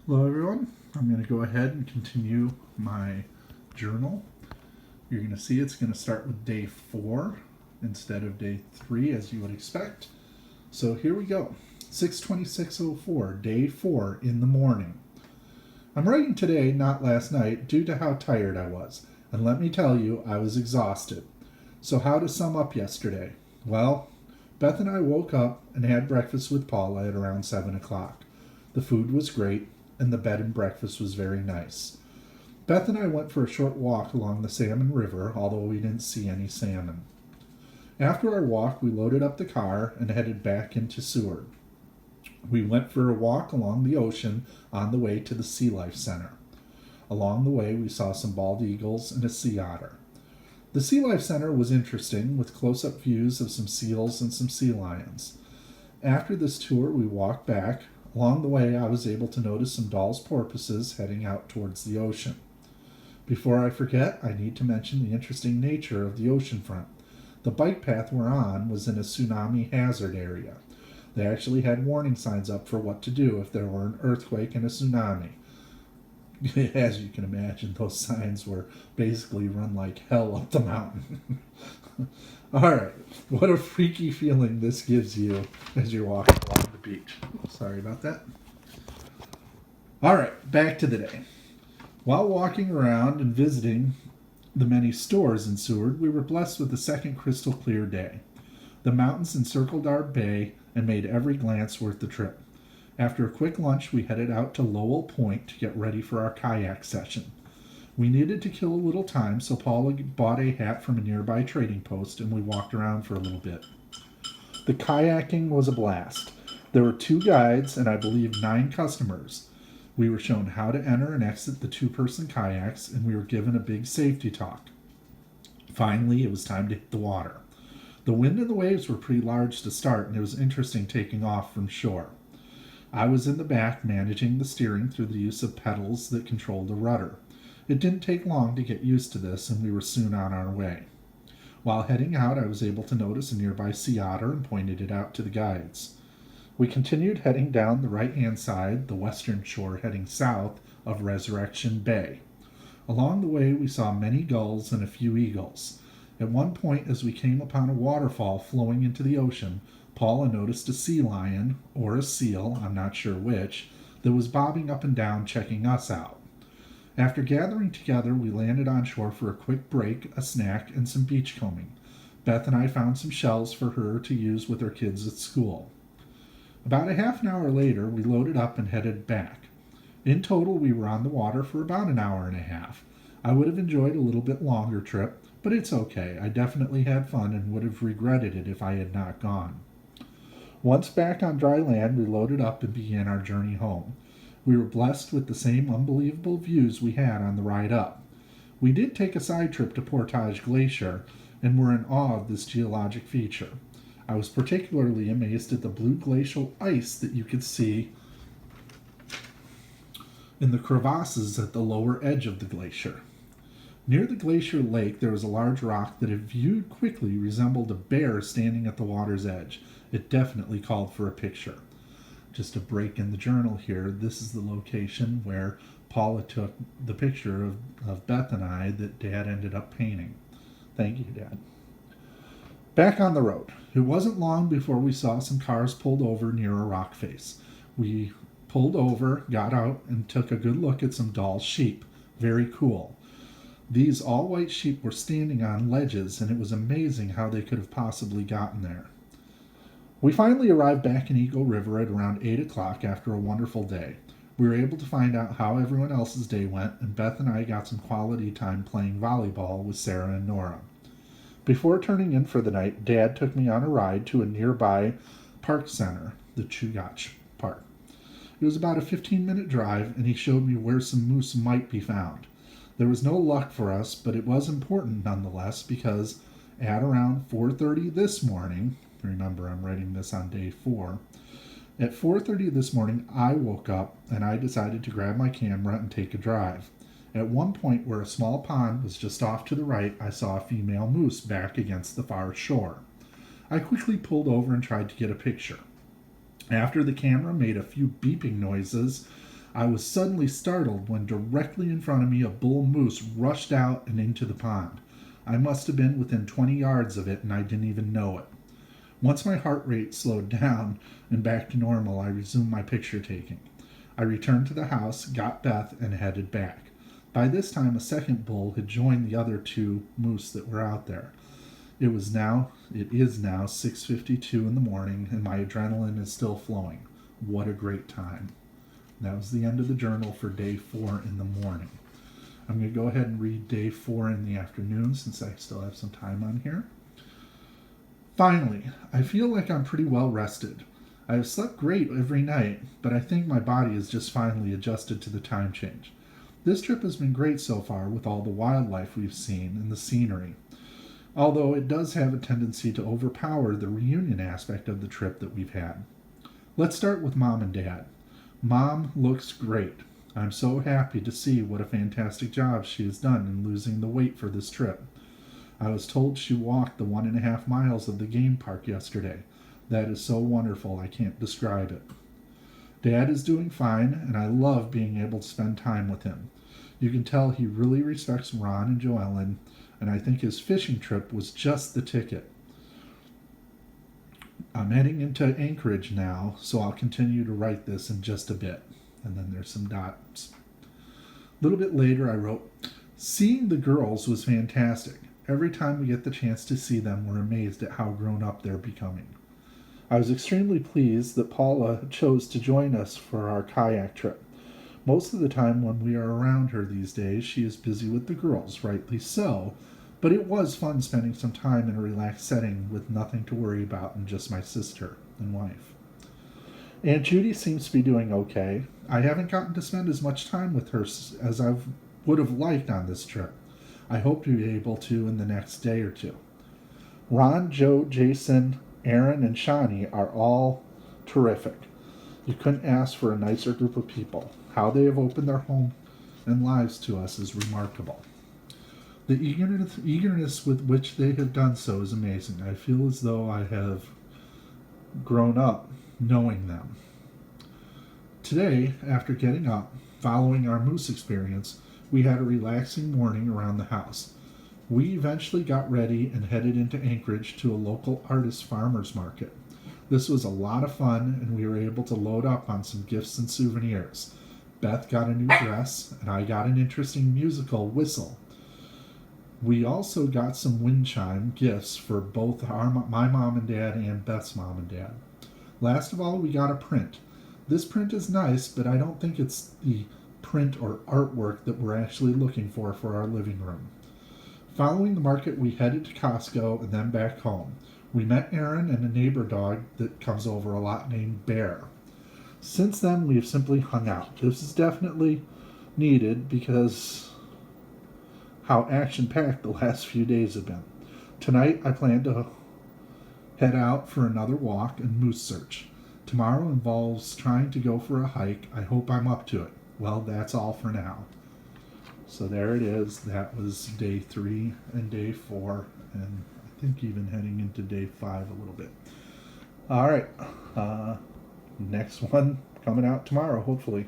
Hello, everyone. I'm going to go ahead and continue my journal. You're going to see it's going to start with day 4 instead of day 3, as you would expect. So here we go. 6/26/04, day 4 in the morning. I'm writing today, not last night, due to how tired I was. And let me tell you, I was exhausted. So, how to sum up yesterday? Well, Beth and I woke up and had breakfast with Paula at around 7 o'clock. The food was great, and the bed and breakfast was very nice. Beth and I went for a short walk along the Salmon River, although we didn't see any salmon. After our walk, we loaded up the car and headed back into Seward. We went for a walk along the ocean on the way to the Sea Life Center. Along the way, we saw some bald eagles and a sea otter. The Sea Life Center was interesting, with close-up views of some seals and some sea lions. After this tour, we walked back. Along the way, I was able to notice some Dall's porpoises heading out towards the ocean. Before I forget, I need to mention the interesting nature of the ocean front. The bike path we're on was in a tsunami hazard area. They actually had warning signs up for what to do if there were an earthquake and a tsunami. As you can imagine, those signs were basically run like hell up the mountain. Alright, what a freaky feeling this gives you as you're walking along the beach. Sorry about that. Alright, back to the day. While walking around and visiting the many stores in Seward, we were blessed with a second crystal clear day. The mountains encircled our bay and made every glance worth the trip. After a quick lunch, we headed out to Lowell Point to get ready for our kayak session. We needed to kill a little time, so Paula bought a hat from a nearby trading post and we walked around for a little bit. The kayaking was a blast. There were 2 guides and I believe 9 customers. We were shown how to enter and exit the 2-person kayaks, and we were given a big safety talk. Finally, it was time to hit the water. The wind and the waves were pretty large to start, and it was interesting taking off from shore. I was in the back managing the steering through the use of pedals that controlled the rudder. It didn't take long to get used to this, and we were soon on our way. While heading out, I was able to notice a nearby sea otter and pointed it out to the guides. We continued heading down the right-hand side, the western shore heading south of Resurrection Bay. Along the way, we saw many gulls and a few eagles. At one point, as we came upon a waterfall flowing into the ocean, Paula noticed a sea lion, or a seal, I'm not sure which, that was bobbing up and down checking us out. After gathering together, we landed on shore for a quick break, a snack, and some beachcombing. Beth and I found some shells for her to use with her kids at school. About a half an hour later, we loaded up and headed back. In total, we were on the water for about an hour and a half. I would have enjoyed a little bit longer trip, but it's okay. I definitely had fun and would have regretted it if I had not gone. Once back on dry land, we loaded up and began our journey home. We were blessed with the same unbelievable views we had on the ride up. We did take a side trip to Portage Glacier and were in awe of this geologic feature. I was particularly amazed at the blue glacial ice that you could see in the crevasses at the lower edge of the glacier. Near the glacier lake, there was a large rock that, if viewed quickly, resembled a bear standing at the water's edge. It definitely called for a picture. Just a break in the journal here. This is the location where Paula took the picture of Beth and I that Dad ended up painting. Thank you, Dad. Back on the road. It wasn't long before we saw some cars pulled over near a rock face. We pulled over, got out, and took a good look at some Dall sheep. Very cool. These all-white sheep were standing on ledges, and it was amazing how they could have possibly gotten there. We finally arrived back in Eagle River at around 8 o'clock after a wonderful day. We were able to find out how everyone else's day went, and Beth and I got some quality time playing volleyball with Sarah and Nora. Before turning in for the night, Dad took me on a ride to a nearby park center, the Chugach Park. It was about a 15-minute drive, and he showed me where some moose might be found. There was no luck for us, but it was important nonetheless because at around 4:30 this morning, remember I'm writing this on day 4, at 4:30 this morning I woke up and I decided to grab my camera and take a drive. At one point where a small pond was just off to the right, I saw a female moose back against the far shore. I quickly pulled over and tried to get a picture. After the camera made a few beeping noises, I was suddenly startled when directly in front of me a bull moose rushed out and into the pond. I must have been within 20 yards of it and I didn't even know it. Once my heart rate slowed down and back to normal, I resumed my picture taking. I returned to the house, got Beth, and headed back. By this time, a second bull had joined the other two moose that were out there. It is now 6:52 in the morning, and my adrenaline is still flowing. What a great time. That was the end of the journal for day 4 in the morning. I'm going to go ahead and read day 4 in the afternoon since I still have some time on here. Finally, I feel like I'm pretty well rested. I have slept great every night, but I think my body is just finally adjusted to the time change. This trip has been great so far with all the wildlife we've seen and the scenery, although it does have a tendency to overpower the reunion aspect of the trip that we've had. Let's start with Mom and Dad. Mom looks great. I'm so happy to see what a fantastic job she has done in losing the weight for this trip. I was told she walked the 1.5 miles of the game park yesterday. That is so wonderful, I can't describe it. Dad is doing fine, and I love being able to spend time with him. You can tell he really respects Ron and Joellen, and I think his fishing trip was just the ticket. I'm heading into Anchorage now, so I'll continue to write this in just a bit. And then there's some dots. A little bit later, I wrote, seeing the girls was fantastic. Every time we get the chance to see them, we're amazed at how grown up they're becoming. I was extremely pleased that Paula chose to join us for our kayak trip. Most of the time when we are around her these days, she is busy with the girls, rightly so, but it was fun spending some time in a relaxed setting with nothing to worry about and just my sister and wife. Aunt Judy seems to be doing okay. I haven't gotten to spend as much time with her as I would have liked on this trip. I hope to be able to in the next day or two. Ron, Joe, Jason, Aaron, and Shawnee are all terrific. You couldn't ask for a nicer group of people. How they have opened their home and lives to us is remarkable. The eagerness with which they have done so is amazing. I feel as though I have grown up knowing them. Today, after getting up, following our moose experience, we had a relaxing morning around the house. We eventually got ready and headed into Anchorage to a local artist farmers market. This was a lot of fun, and we were able to load up on some gifts and souvenirs. Beth got a new dress, and I got an interesting musical whistle. We also got some wind chime gifts for both my mom and dad and Beth's mom and dad. Last of all, we got a print. This print is nice, but I don't think it's the print or artwork that we're actually looking for our living room. Following the market, we headed to Costco and then back home. We met Aaron and a neighbor dog that comes over a lot named Bear. Since then, we have simply hung out. This is definitely needed because how action-packed the last few days have been. Tonight, I plan to head out for another walk and moose search. Tomorrow involves trying to go for a hike. I hope I'm up to it. Well, that's all for now. So there it is. That was day 3 and day 4, and I think even heading into day 5 a little bit. All right. Next one coming out tomorrow, hopefully.